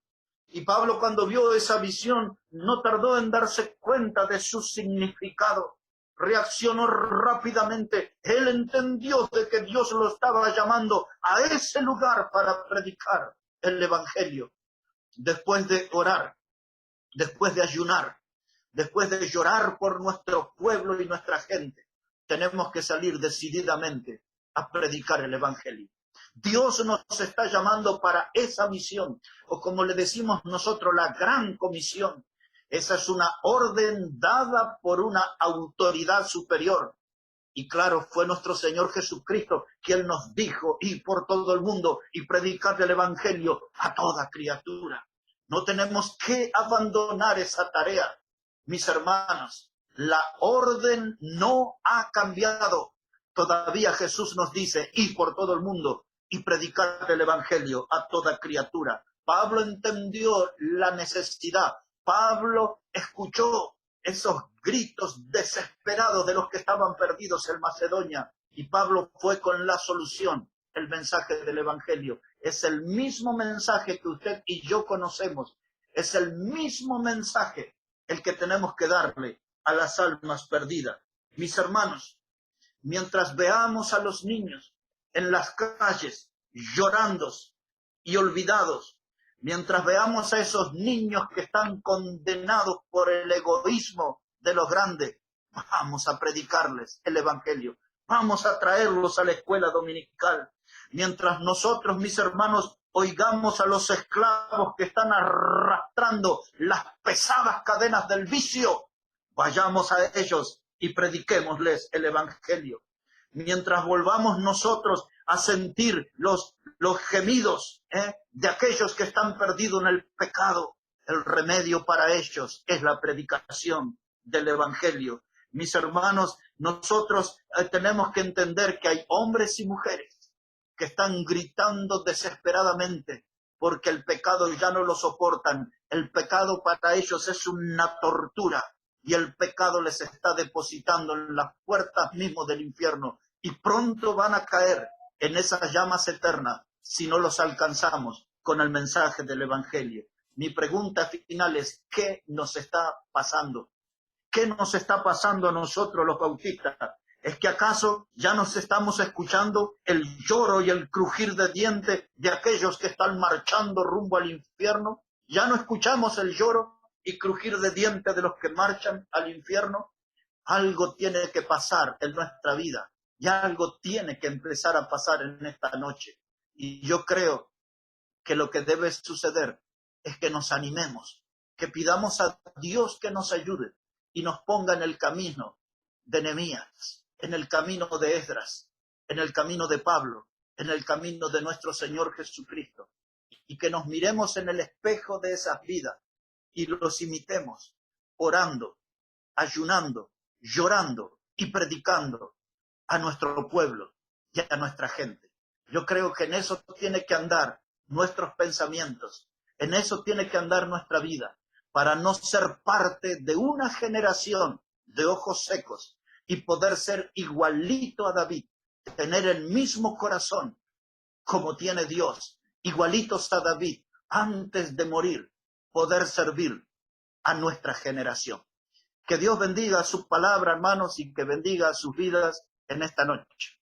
Y Pablo, cuando vio esa visión, no tardó en darse cuenta de su significado. Reaccionó rápidamente. Él entendió de que Dios lo estaba llamando a ese lugar para predicar el Evangelio. Después de orar, después de ayunar, después de llorar por nuestro pueblo y nuestra gente, tenemos que salir decididamente a predicar el Evangelio. Dios nos está llamando para esa misión, o como le decimos nosotros, la gran comisión. Esa es una orden dada por una autoridad superior. Y claro, fue nuestro Señor Jesucristo quien nos dijo, ir por todo el mundo y predicar el Evangelio a toda criatura. No tenemos que abandonar esa tarea, mis hermanos. La orden no ha cambiado. Todavía Jesús nos dice, ir por todo el mundo y predicar el Evangelio a toda criatura. Pablo entendió la necesidad. Pablo escuchó esos gritos desesperados de los que estaban perdidos en Macedonia. Y Pablo fue con la solución, el mensaje del Evangelio. Es el mismo mensaje que usted y yo conocemos. Es el mismo mensaje el que tenemos que darle a las almas perdidas. Mis hermanos, mientras veamos a los niños en las calles llorando y olvidados, mientras veamos a esos niños que están condenados por el egoísmo de los grandes, vamos a predicarles el Evangelio, vamos a traerlos a la escuela dominical. Mientras nosotros, mis hermanos, oigamos a los esclavos que están arrastrando las pesadas cadenas del vicio, vayamos a ellos y prediquémosles el Evangelio. Mientras volvamos nosotros a sentir los gemidos de aquellos que están perdidos en el pecado, el remedio para ellos es la predicación del Evangelio. Mis hermanos, nosotros tenemos que entender que hay hombres y mujeres que están gritando desesperadamente porque el pecado ya no lo soportan. El pecado para ellos es una tortura y el pecado les está depositando en las puertas mismas del infierno y pronto van a caer en esas llamas eternas si no los alcanzamos con el mensaje del Evangelio. Mi pregunta final es, ¿qué nos está pasando? ¿Qué nos está pasando a nosotros los bautistas? ¿Es que acaso ya nos estamos escuchando el lloro y el crujir de dientes de aquellos que están marchando rumbo al infierno? ¿Ya no escuchamos el lloro y crujir de dientes de los que marchan al infierno? Algo tiene que pasar en nuestra vida y algo tiene que empezar a pasar en esta noche. Y yo creo que lo que debe suceder es que nos animemos, que pidamos a Dios que nos ayude y nos ponga en el camino de Nehemías, en el camino de Esdras, en el camino de Pablo, en el camino de nuestro Señor Jesucristo, y que nos miremos en el espejo de esas vidas y los imitemos, orando, ayunando, llorando y predicando a nuestro pueblo y a nuestra gente. Yo creo que en eso tiene que andar nuestros pensamientos. En eso tiene que andar nuestra vida, para no ser parte de una generación de ojos secos y poder ser igualito a David, tener el mismo corazón como tiene Dios, igualitos a David, antes de morir, poder servir a nuestra generación. Que Dios bendiga su palabra, hermanos, y que bendiga sus vidas en esta noche.